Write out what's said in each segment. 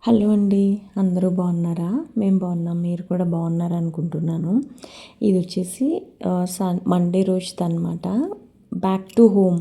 Hello అండి. అందరూ బాగున్నారా? మేము బాగున్నాం. మీరు కూడా బాగున్నారు అనుకుంటున్నాను. ఇది వచ్చేసి మండే రోజుదనమాట. బ్యాక్ టు హోమ్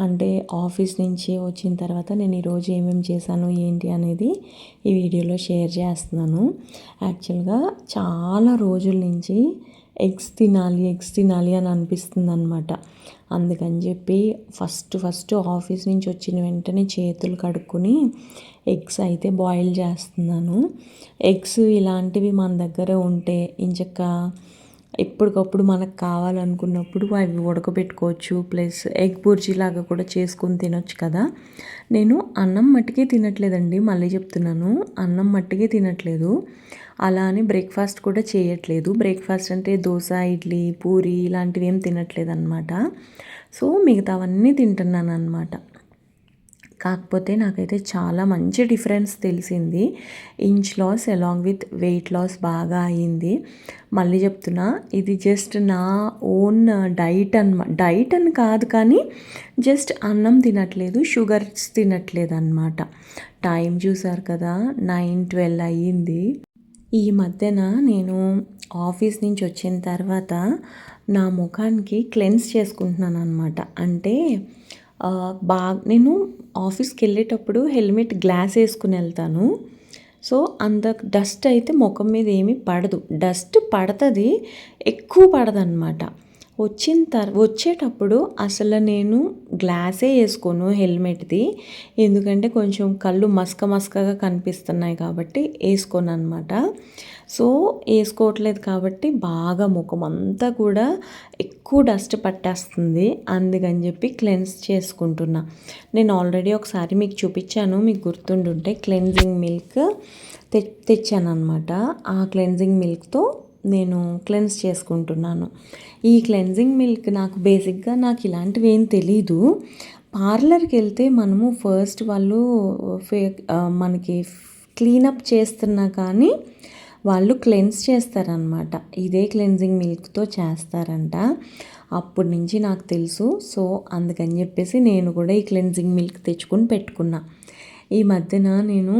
అంటే ఆఫీస్ నుంచి వచ్చిన తర్వాత నేను ఈరోజు ఏమేమి చేశాను ఏంటి అనేది ఈ వీడియోలో షేర్ చేస్తున్నాను. యాక్చువల్గా చాలా రోజుల నుంచి ఎగ్స్ తినాలి అని అనిపిస్తుంది అనమాట. అందుకని చెప్పి ఫస్ట్ ఆఫీస్ నుంచి వచ్చిన వెంటనే చేతులు కడుక్కొని ఎగ్స్ అయితే బాయిల్ చేస్తున్నాను. ఎగ్స్ ఇలాంటివి మన దగ్గర ఉంటే ఇంచక్క ఎప్పటికప్పుడు మనకు కావాలనుకున్నప్పుడు అవి ఉడకబెట్టుకోవచ్చు. ప్లస్ ఎగ్ బుర్జీ లాగా కూడా చేసుకొని తినొచ్చు కదా. నేను అన్నం మట్టికే తినట్లేదండి, మళ్ళీ చెప్తున్నాను, అన్నం మట్టికే తినట్లేదు. అలా అని బ్రేక్ఫాస్ట్ కూడా చేయట్లేదు. బ్రేక్ఫాస్ట్ అంటే దోశ, ఇడ్లీ, పూరి ఇలాంటివి ఏం తినట్లేదు అనమాట. సో మిగతావన్నీ తింటున్నాను అనమాట. కాకపోతే నాకైతే చాలా మంచి డిఫరెన్స్ తెలిసింది. Inch loss along with weight loss బాగా అయింది. మళ్ళీ చెప్తున్నా, ఇది జస్ట్ నా ఓన్ డైట్ అని కాదు, కానీ జస్ట్ అన్నం తినట్లేదు, షుగర్స్ తినట్లేదు అనమాట. టైం చూసారు కదా, 9:12 అయ్యింది. ఈ మధ్యన నేను ఆఫీస్ నుంచి వచ్చిన తర్వాత నా ముఖానికి క్లెన్స్ చేసుకుంటున్నాను అనమాట. అంటే నేను ఆఫీస్కి వెళ్ళేటప్పుడు హెల్మెట్ గ్లాస్ వేసుకుని వెళ్తాను. సో అంత డస్ట్ అయితే ముఖం మీద ఏమీ పడదు. డస్ట్ పడుతుంది, ఎక్కువ పడదన్నమాట. వచ్చేటప్పుడు అసలు నేను గ్లాసే వేసుకోను హెల్మెట్ది. ఎందుకంటే కొంచెం కళ్ళు మసకగా కనిపిస్తున్నాయి కాబట్టి వేసుకోను అనమాట. సో వేసుకోవట్లేదు కాబట్టి బాగా ముఖం అంతా కూడా ఎక్కువ డస్ట్ పట్టేస్తుంది. అందుకని చెప్పి క్లెన్స్ చేసుకుంటున్నా. నేను ఆల్రెడీ ఒకసారి మీకు చూపించాను, మీకు గుర్తుండుంటే క్లెన్జింగ్ మిల్క్ తెచ్చాను అనమాట. ఆ క్లెన్జింగ్ మిల్క్తో నేను క్లెన్స్ చేసుకుంటున్నాను. ఈ క్లెన్జింగ్ మిల్క్ బేసిక్గా నాకు ఇలాంటివి ఏం తెలీదు. పార్లర్కి వెళ్తే మనము ఫస్ట్ వాళ్ళు మనకి క్లీనప్ చేస్తున్నా కానీ వాళ్ళు క్లెన్స్ చేస్తారనమాట. ఇదే క్లెన్జింగ్ మిల్క్తో చేస్తారంట. అప్పటి నుంచి నాకు తెలుసు. సో అందుకని చెప్పేసి నేను కూడా ఈ క్లెన్జింగ్ మిల్క్ తెచ్చుకొని పెట్టుకున్నా. ఈ మధ్యన నేను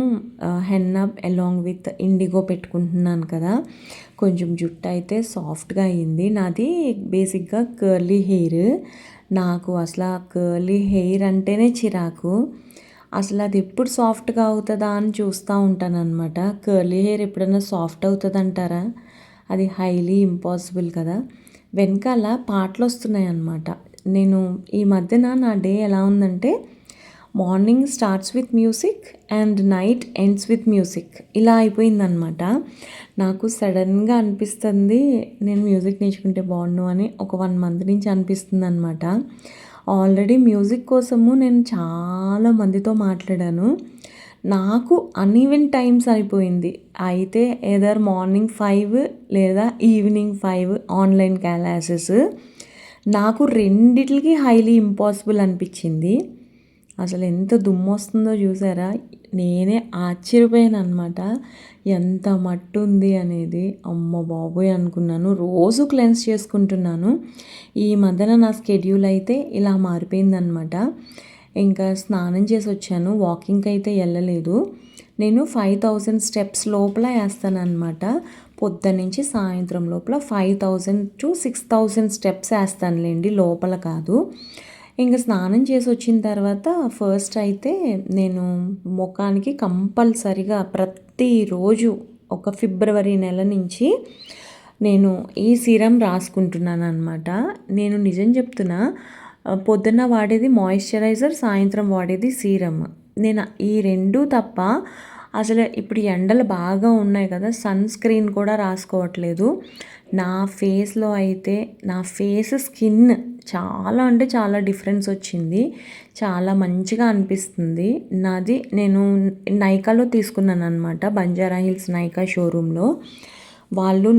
హెన్నా అలాంగ్ విత్ ఇండిగో పెట్టుకుంటున్నాను కదా. కొంచెం జుట్టు అయితే సాఫ్ట్గా అయింది. నాది బేసిక్గా కర్లీ హెయిర్. నాకు అసలు కర్లీ హెయిర్ అంటేనే చిరాకు. అసలు అది ఎప్పుడు సాఫ్ట్గా అవుతుందా అని చూస్తూ ఉంటాను అనమాట. కర్లీ హెయిర్ ఎప్పుడైనా సాఫ్ట్ అవుతుంది అంటారా? అది హైలీ ఇంపాసిబుల్ కదా. వెనకాల పాటలు వస్తున్నాయి అన్నమాట. నేను ఈ మధ్యన నా డే ఎలా ఉందంటే, morning starts with music and night ends with music, ఇలా అయిపోయిందనమాట. నాకు సడన్గా అనిపిస్తుంది నేను మ్యూజిక్ నేర్చుకుంటే బాగుండు అని. ఒక 1 month నుంచి అనిపిస్తుంది అనమాట. ఆల్రెడీ మ్యూజిక్ కోసము నేను చాలా మందితో మాట్లాడాను. నాకు అన్ఈవెన్ టైమ్స్ అయిపోయింది. అయితే ఏదర్ మార్నింగ్ 5 లేదా ఈవినింగ్ 5 ఆన్లైన్ క్లాసెస్. నాకు రెండిటికి హైలీ ఇంపాసిబుల్ అనిపించింది. అసలు ఎంత దుమ్ము వస్తుందో చూసారా? నేనే ఆశ్చర్యపోయాను అనమాట, ఎంత మట్టు ఉంది అనేది. అమ్మ బాబోయ్ అనుకున్నాను. రోజు క్లెన్స్ చేసుకుంటున్నాను. ఈ మధ్యన నా స్కెడ్యూల్ అయితే ఇలా మారిపోయిందనమాట. ఇంకా స్నానం చేసి వచ్చాను. వాకింగ్కి అయితే వెళ్ళలేదు. నేను 5000 స్టెప్స్ లోపల వేస్తానన్నమాట. పొద్దున్నుంచి సాయంత్రం లోపల 5000 to 6000 స్టెప్స్ వేస్తానులేండి, లోపల కాదు. ఇంకా స్నానం చేసి వచ్చిన తర్వాత ఫస్ట్ అయితే నేను ముఖానికి కంపల్సరిగా ప్రతిరోజు ఒక ఫిబ్రవరి నెల నుంచి నేను ఈ సీరం రాసుకుంటున్నాను అనమాట. నేను నిజం చెప్తున్నా, పొద్దున్న వాడేది మాయిశ్చరైజర్, సాయంత్రం వాడేది సీరమ్. నేను ఈ రెండు తప్ప అసలు ఇప్పుడు ఎండలు బాగా ఉన్నాయి కదా, సన్ స్క్రీన్ కూడా రాసుకోవట్లేదు. నా ఫేస్లో అయితే నా ఫేస్ స్కిన్ చాలా అంటే చాలా డిఫరెన్స్ వచ్చింది. చాలా మంచిగా అనిపిస్తుంది. నేను నైకాలో తీసుకున్నాను అనమాట, బంజారా హిల్స్ నైకా షోరూంలో.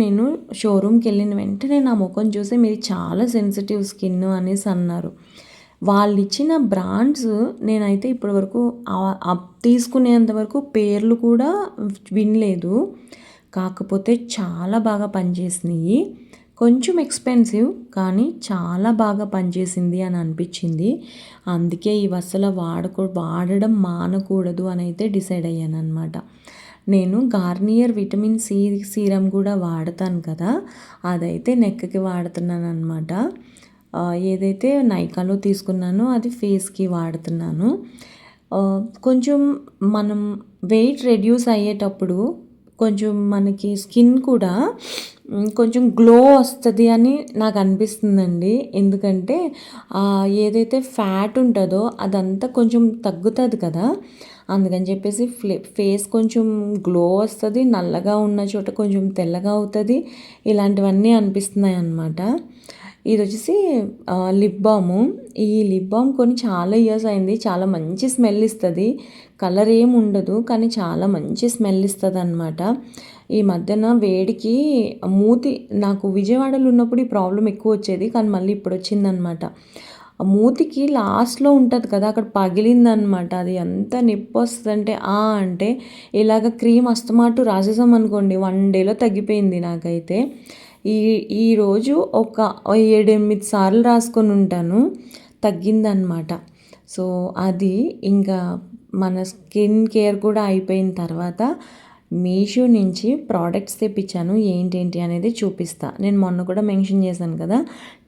నేను షోరూమ్కి వెళ్ళిన వెంటనే నా ముఖం చూసి మీది చాలా సెన్సిటివ్ స్కిన్ అనేసి అన్నారు. వాళ్ళు ఇచ్చిన బ్రాండ్స్ నేనైతే ఇప్పటివరకు తీసుకునేంతవరకు పేర్లు కూడా వినలేదు. కాకపోతే చాలా బాగా పనిచేసినాయి. కొంచెం ఎక్స్పెన్సివ్ కానీ చాలా బాగా పనిచేసింది అని అనిపించింది. అందుకే ఇవి అస్సలు వాడడం మానకూడదు అని అయితే డిసైడ్ అయ్యాను అనమాట. నేను గార్నియర్ విటమిన్ సి సీరం కూడా వాడతాను కదా, అదైతే నెక్కి వాడుతున్నాను అనమాట. ఏదైతే నైకాలో తీసుకున్నానో అది ఫేస్కి వాడుతున్నాను. కొంచెం మనం వెయిట్ రెడ్యూస్ అయ్యేటప్పుడు కొంచెం మనకి స్కిన్ కూడా కొంచెం గ్లో వస్తుంది అని నాకు అనిపిస్తుందండి. ఎందుకంటే ఏదైతే ఫ్యాట్ ఉంటుందో అదంతా కొంచెం తగ్గుతుంది కదా, అందుకని చెప్పేసి ఫేస్ కొంచెం గ్లో వస్తుంది, నల్లగా ఉన్న చోట కొంచెం తెల్లగా అవుతుంది, ఇలాంటివన్నీ అనిపిస్తున్నాయి అన్నమాట. ఇది వచ్చేసి లిప్ బాము. ఈ లిప్ బామ్ కొని చాలా ఇయర్స్ అయింది. చాలా మంచి స్మెల్ ఇస్తుంది. కలర్ ఏమి ఉండదు కానీ చాలా మంచి స్మెల్ ఇస్తుంది అనమాట. ఈ మధ్యన వేడికి మూతి, నాకు విజయవాడలో ఉన్నప్పుడు ఈ ప్రాబ్లం ఎక్కువ వచ్చేది కానీ మళ్ళీ ఇప్పుడు వచ్చిందనమాట. మూతికి లాస్ట్లో ఉంటుంది కదా, అక్కడ పగిలిందనమాట. అది ఎంత నొప్పి వస్తుందంటే అంటే ఇలాగ క్రీమ్ అస్తమాటు రాసేసాం అనుకోండి, 1 డేలో తగ్గిపోయింది నాకైతే. ఈరోజు ఒక 7-8 సార్లు రాసుకొని ఉంటాను, తగ్గిందనమాట. సో అది ఇంకా మన స్కిన్ కేర్ కూడా అయిపోయిన తర్వాత మీషో నుంచి ప్రోడక్ట్స్ తెప్పించాను. ఏంటేంటి అనేది చూపిస్తా. నేను మొన్న కూడా మెన్షన్ చేశాను కదా,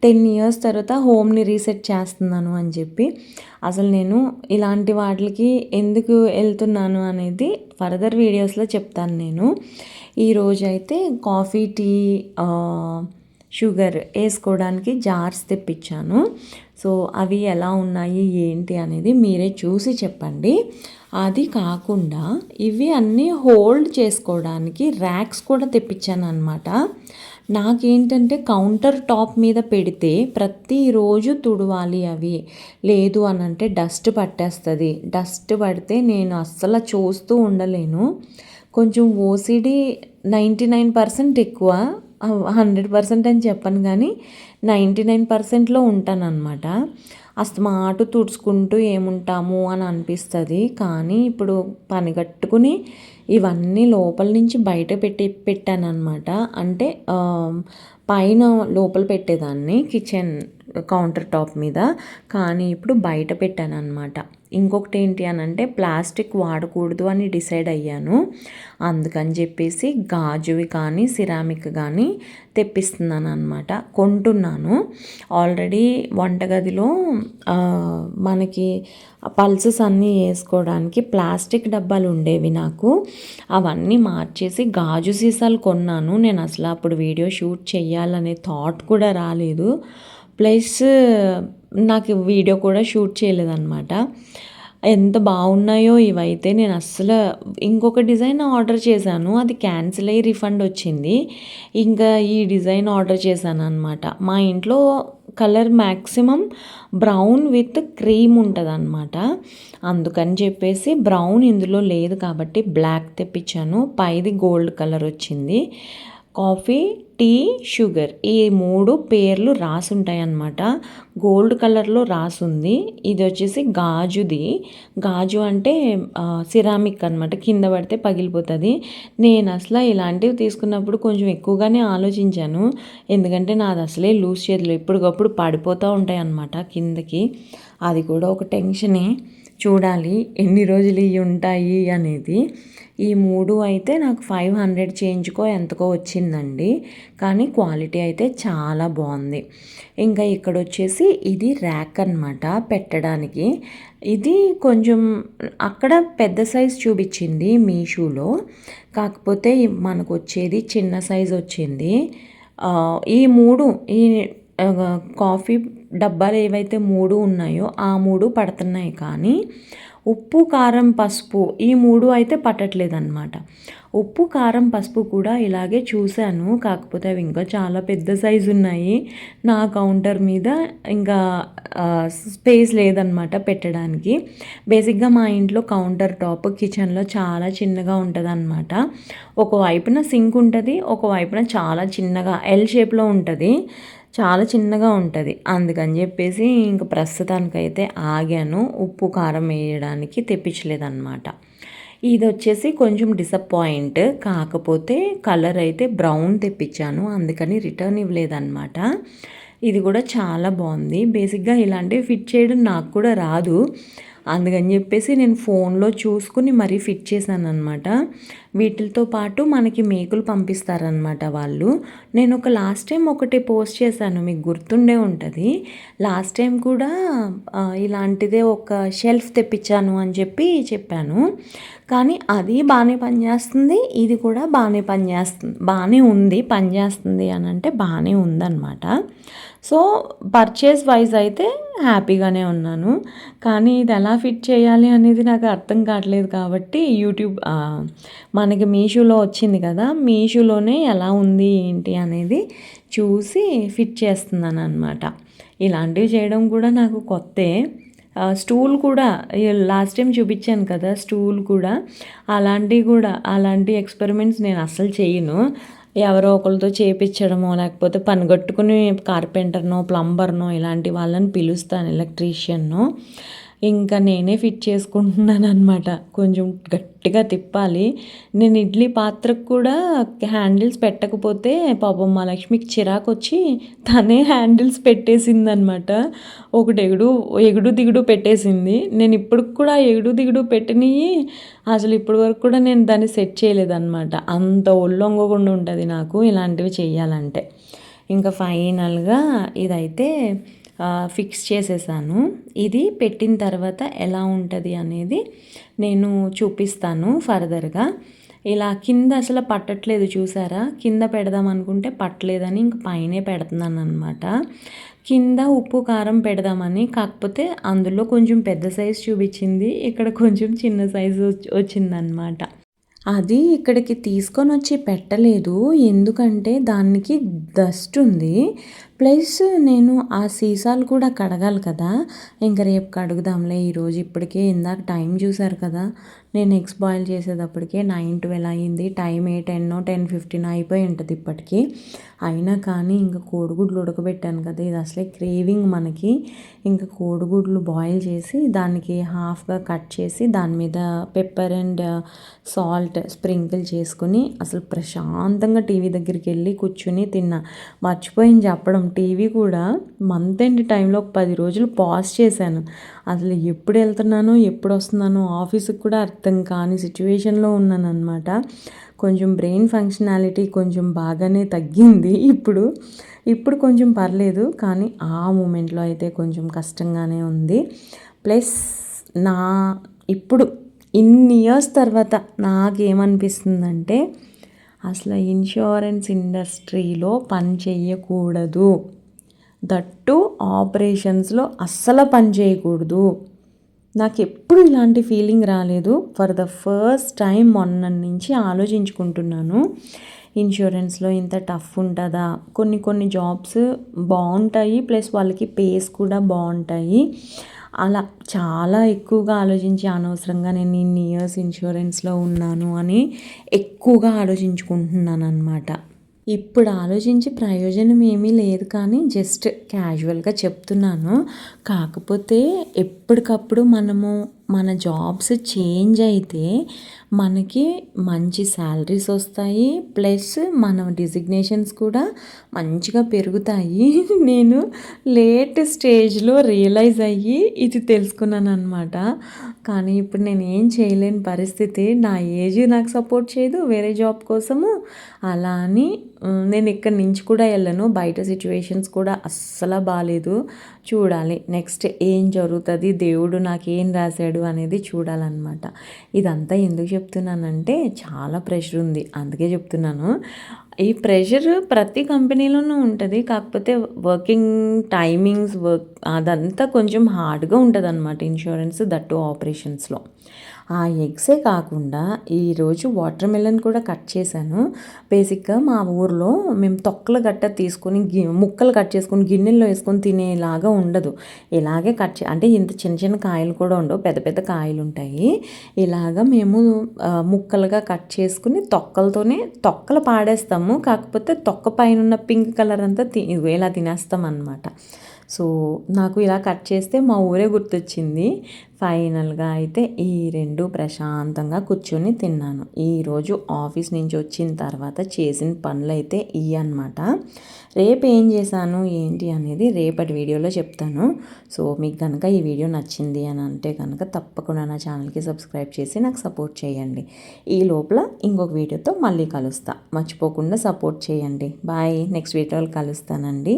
10 ఇయర్స్ తర్వాత హోమ్ని రీసెట్ చేస్తున్నాను అని చెప్పి. అసలు నేను ఇలాంటి వాటికి ఎందుకు వెళ్తున్నాను అనేది ఫర్దర్ వీడియోస్లో చెప్తాను నేను. ఈరోజు అయితే కాఫీ, టీ, షుగర్ వేసుకోవడానికి జార్స్ తెప్పించాను. సో అవి ఎలా ఉన్నాయి ఏంటి అనేది మీరే చూసి చెప్పండి. అది కాకుండా ఇవి అన్నీ హోల్డ్ చేసుకోవడానికి ర్యాక్స్ కూడా తెప్పించాను అనమాట. నాకేంటంటే కౌంటర్ టాప్ మీద పెడితే ప్రతిరోజు తుడవాలి అవి, లేదు అని అంటే డస్ట్ పట్టేస్తుంది. డస్ట్ పడితే నేను అస్సలు చూస్తూ ఉండలేను. కొంచెం ఓసిడి 99% ఎక్కువ, 100% అని చెప్పను కానీ 99%లో ఉంటానన్నమాట. అస్తమాటు తుడుచుకుంటూ ఏముంటాము అని అనిపిస్తుంది. కానీ ఇప్పుడు పని కట్టుకుని ఇవన్నీ లోపల నుంచి బయట పెట్టానన్నమాట. అంటే పైన లోపల పెట్టేదాన్ని కిచెన్ కౌంటర్ టాప్ మీద, కానీ ఇప్పుడు బయట పెట్టాను అనమాట. ఇంకొకటి ఏంటి అని అంటే ప్లాస్టిక్ వాడకూడదు అని డిసైడ్ అయ్యాను. అందుకని చెప్పేసి గాజువి కానీ సిరామిక్ కానీ తెప్పిస్తున్నాను అనమాట, కొంటున్నాను. ఆల్రెడీ వంటగదిలో మనకి పల్సెస్ అన్నీ వేసుకోవడానికి ప్లాస్టిక్ డబ్బాలు ఉండేవి నాకు, అవన్నీ మార్చేసి గాజు సీసాలు కొన్నాను. నేను అసలు అప్పుడు వీడియో షూట్ చేయాలనే థాట్ కూడా రాలేదు. ప్లస్ నాకు వీడియో కూడా షూట్ చేయలేదన్నమాట. ఎంత బాగున్నాయో ఇవైతే. నేను అస్సలు ఇంకొక డిజైన్ ఆర్డర్ చేశాను, అది క్యాన్సిల్ అయ్యి రిఫండ్ వచ్చింది. ఇంకా ఈ డిజైన్ ఆర్డర్ చేశాను అనమాట. మా ఇంట్లో colour maximum brown with cream ఉంటుంది అనమాట. అందుకని చెప్పేసి బ్రౌన్ ఇందులో లేదు కాబట్టి బ్లాక్ తెప్పించాను. పైది గోల్డ్ కలర్ వచ్చింది. కాఫీ, టీ, షుగర్ ఈ 3 పేర్లు రాసుంటాయి అన్నమాట. గోల్డ్ కలర్లో రాసుంది. ఇది వచ్చేసి గాజుది. గాజు అంటే సిరామిక్ అనమాట, కింద పడితే పగిలిపోతుంది. నేను అసలు ఇలాంటివి తీసుకున్నప్పుడు కొంచెం ఎక్కువగానే ఆలోచించాను. ఎందుకంటే నాది అసలే లూజ్ చేతులు, ఎప్పటికప్పుడు పడిపోతూ ఉంటాయి అన్నమాట కిందకి. అది కూడా ఒక టెన్షనే, చూడాలి ఎన్ని రోజులు ఇవి ఉంటాయి అనేది. ఈ 3 అయితే నాకు 500 చేంజ్కో ఎంతకో వచ్చిందండి, కానీ క్వాలిటీ అయితే చాలా బాగుంది. ఇంకా ఇక్కడ వచ్చేసి ఇది ర్యాక్ అనమాట పెట్టడానికి. ఇది కొంచెం అక్కడ పెద్ద సైజ్ చూపించింది మీషోలో, కాకపోతే మనకు వచ్చేది చిన్న సైజ్ వచ్చింది. ఈ 3 ఈ కాఫీ డబ్బాలు ఏవైతే 3 ఉన్నాయో ఆ 3 పడుతున్నాయి, కానీ ఉప్పు, కారం, పసుపు ఈ 3 అయితే పట్టట్లేదన్నమాట. ఉప్పు, కారం, పసుపు కూడా ఇలాగే చూశాను, కాకపోతే అవి ఇంకా చాలా పెద్ద సైజు ఉన్నాయి. నా కౌంటర్ మీద ఇంకా స్పేస్ లేదనమాట పెట్టడానికి. బేసిక్గా మా ఇంట్లో కౌంటర్ టాప్ కిచెన్లో చాలా చిన్నగా ఉంటుంది అనమాట. ఒకవైపున సింక్ ఉంటుంది, ఒకవైపున చాలా చిన్నగా ఎల్ షేప్లో ఉంటుంది, చాలా చిన్నగా ఉంటుంది. అందుకని చెప్పేసి ఇంక ప్రస్తుతానికైతే ఆగాను, ఉప్పు కారం వేయడానికి తెప్పించలేదన్నమాట. ఇది వచ్చేసి కొంచెం డిసప్పాయింట్, కాకపోతే కలర్ అయితే బ్రౌన్ తెప్పించాను, అందుకని రిటర్న్ ఇవ్వలేదన్నమాట. ఇది కూడా చాలా బాగుంది. బేసిక్గా ఇలాంటివి ఫిట్ చేయడం నాకు కూడా రాదు, అందుకని చెప్పేసి నేను ఫోన్లో చూసుకుని మరీ ఫిట్ చేశాను అనమాట. వీటితో పాటు మనకి మేకులు పంపిస్తారనమాట వాళ్ళు. నేను లాస్ట్ టైం ఒకటి పోస్ట్ చేశాను, మీకు గుర్తుండే ఉంటుంది. లాస్ట్ టైం కూడా ఇలాంటిదే ఒక షెల్ఫ్ తెప్పించాను అని చెప్పాను. కానీ అది బాగానే పనిచేస్తుంది, ఇది కూడా బాగానే పనిచేస్తుంది, బాగానే ఉంది, పనిచేస్తుంది అని అంటే బాగానే ఉందన్నమాట. సో పర్చేస్ వైజ్ అయితే హ్యాపీగానే ఉన్నాను. కానీ ఇది ఎలా ఫిట్ చేయాలి అనేది నాకు అర్థం కావట్లేదు, కాబట్టి యూట్యూబ్ మనకి మీషోలో వచ్చింది కదా, మీషోలోనే ఎలా ఉంది ఏంటి అనేది చూసి ఫిట్ చేస్తున్నాను అనమాట. ఇలాంటివి చేయడం కూడా నాకు కొత్తే. స్టూల్ కూడా లాస్ట్ టైం చూపించాను కదా, స్టూల్ కూడా అలాంటి ఎక్స్పెరిమెంట్స్ నేను అస్సలు చేయను. ఎవరో ఒకరితో చేయించడమో లేకపోతే పనిగట్టుకుని కార్పెంటర్నో ప్లంబర్నో ఇలాంటి వాళ్ళని పిలుస్తాను, ఎలక్ట్రీషియన్నో. ఇంకా నేనే ఫిట్ చేసుకుంటున్నాను అనమాట. కొంచెం గట్టిగా తిప్పాలి. నేను ఇడ్లీ పాత్రకు కూడా హ్యాండిల్స్ పెట్టకపోతే పాపం మా లక్ష్మికి చిరాకు వచ్చి తనే హ్యాండిల్స్ పెట్టేసిందనమాట. ఒకటి ఎగుడు దిగుడు పెట్టేసింది. నేను ఇప్పటికి కూడా ఎగుడు దిగుడు పెట్టినవి అసలు ఇప్పటి వరకు కూడా నేను దాన్ని సెట్ చేయలేదన్నమాట. అంత ఒళ్ళొంగకుండా ఉంటుంది నాకు ఇలాంటివి చెయ్యాలంటే. ఇంకా ఫైనల్గా ఇదైతే ఫిక్స్ చేసేసాను. ఇది పెట్టిన తర్వాత ఎలా ఉంటుంది అనేది నేను చూపిస్తాను ఫర్దర్గా. ఇలా కింద అసలు పట్టట్లేదు చూసారా, కింద పెడదాం అనుకుంటే పట్టలేదని ఇంక పైనే పెడుతున్నాను అనమాట. కింద ఉప్పు కారం పెడదామని, కాకపోతే అందులో కొంచెం పెద్ద సైజు చూపించింది, ఇక్కడ కొంచెం చిన్న సైజు వచ్చిందనమాట. అది ఇక్కడికి తీసుకొని వచ్చి పెట్టలేదు, ఎందుకంటే దానికి డస్ట్ ఉంది. ప్లస్ నేను ఆ సీసాలు కూడా కడగాలి కదా, ఇంకా రేపు కడుగుదాంలే, ఈరోజు ఇప్పటికే ఇందాక టైం చూసారు కదా, నేను ఎగ్స్ బాయిల్ చేసేటప్పటికే 9-12 అయ్యింది. టైం 10-10:15 అయిపోయి ఉంటుంది ఇప్పటికీ. అయినా కానీ ఇంకా కోడిగుడ్లు ఉడకబెట్టాను కదా, ఇది అసలే క్రేవింగ్ మనకి. ఇంకా కోడిగుడ్లు బాయిల్ చేసి దానికి హాఫ్గా కట్ చేసి దాని మీద పెప్పర్ అండ్ సాల్ట్ స్ప్రింకిల్ చేసుకుని అసలు ప్రశాంతంగా టీవీ దగ్గరికి వెళ్ళి కూర్చుని తిన్నా. మర్చిపోయింది చెప్పడం, టీవీ కూడా మంత్ ఎండ్ టైంలో ఒక 10 రోజులు పాజ్ చేశాను. అసలు ఎప్పుడు వెళ్తున్నానో ఎప్పుడు వస్తున్నానో ఆఫీస్కి కూడా అర్థం కాని సిచ్యువేషన్లో ఉన్నాను అనమాట. కొంచెం బ్రెయిన్ ఫంక్షనాలిటీ కొంచెం బాగానే తగ్గింది ఇప్పుడు కొంచెం పర్లేదు, కానీ ఆ మూమెంట్లో అయితే కొంచెం కష్టంగానే ఉంది. ప్లస్ ఇప్పుడు ఇన్ని ఇయర్స్ తర్వాత నాకేమనిపిస్తుందంటే అసలు ఇన్సూరెన్స్ ఇండస్ట్రీలో పని చేయకూడదు, దట్టు ఆపరేషన్స్లో అస్సలు పని చేయకూడదు. నాకు ఎప్పుడు ఇలాంటి ఫీలింగ్ రాలేదు. ఫర్ ద ఫస్ట్ టైం మొన్న నుంచి ఆలోచించుకుంటున్నాను, ఇన్సూరెన్స్లో ఇంత టఫ్ ఉంటుందా. కొన్ని జాబ్స్ బాగుంటాయి, ప్లస్ వాళ్ళకి పేస్ కూడా బాగుంటాయి. అలా చాలా ఎక్కువగా ఆలోచించి అనవసరంగా నేను ఇన్ని ఇయర్స్ ఇన్సూరెన్స్లో ఉన్నాను అని ఎక్కువగా ఆలోచించుకుంటున్నాను అనమాట. ఇప్పుడు ఆలోచించి ప్రయోజనం ఏమీ లేదు, కానీ జస్ట్ క్యాజువల్గా చెప్తున్నాను. కాకపోతే ఎప్పటికప్పుడు మన జాబ్స్ చేంజ్ అయితే మనకి మంచి శాలరీస్ వస్తాయి, ప్లస్ మన డిజిగ్నేషన్స్ కూడా మంచిగా పెరుగుతాయి. నేను లేట్ స్టేజ్లో రియలైజ్ అయ్యి ఇది తెలుసుకున్నాను అనమాట. కానీ ఇప్పుడు నేను ఏం చేయలేని పరిస్థితి, నా ఏజ్ నాకు సపోర్ట్ చేయదు వేరే జాబ్ కోసము. అలా అని నేను ఇక్కడి నుంచి కూడా వెళ్ళను, బయట సిచ్యువేషన్స్ కూడా అస్సలు బాగాలేదు. చూడాలి నెక్స్ట్ ఏం జరుగుతుంది, దేవుడు నాకేం రాశాడు అనేది చూడాలన్నమాట. ఇదంతా ఎందుకు చెప్తున్నానంటే చాలా ప్రెషర్ ఉంది, అందుకే చెప్తున్నాను. ఈ ప్రెషర్ ప్రతి కంపెనీలోనూ ఉంటుంది, కాకపోతే వర్కింగ్ టైమింగ్స్ అదంతా కొంచెం హార్డ్గా ఉంటుంది అనమాట ఇన్సూరెన్స్, దట్టు ఆపరేషన్స్లో. ఆ ఎగ్సే కాకుండా ఈరోజు వాటర్ మెలన్ కూడా కట్ చేశాను. బేసిక్గా మా ఊర్లో మేము తొక్కలు గట్ట తీసుకొని ముక్కలు కట్ చేసుకొని గిన్నెల్లో వేసుకొని తినేలాగా ఉండదు. ఇలాగే అంటే ఇంత చిన్న చిన్న కాయలు కూడా ఉండవు, పెద్ద పెద్ద కాయలు ఉంటాయి. ఇలాగా మేము ముక్కలుగా కట్ చేసుకుని తొక్కలు పాడేస్తాము, కాకపోతే తొక్క పైన ఉన్న పింక్ కలర్ అంతా ఇలా తినేస్తాం అన్నమాట. సో నాకు ఇలా కట్ చేస్తే మా ఊరే గుర్తొచ్చింది. ఫైనల్గా అయితే ఈ రెండు ప్రశాంతంగా కూర్చొని తిన్నాను. ఈరోజు ఆఫీస్ నుంచి వచ్చిన తర్వాత చేసిన పనులు అయితే ఇవి అనమాట. రేపు ఏం చేశాను ఏంటి అనేది రేపటి వీడియోలో చెప్తాను. సో మీకు కనుక ఈ వీడియో నచ్చింది అని అంటే కనుక తప్పకుండా నా ఛానల్కి సబ్స్క్రైబ్ చేసి నాకు సపోర్ట్ చేయండి. ఈ లోపల ఇంకొక వీడియోతో మళ్ళీ కలుస్తా. మర్చిపోకుండా సపోర్ట్ చేయండి. బాయ్. నెక్స్ట్ వీడియోలో కలుస్తానండి.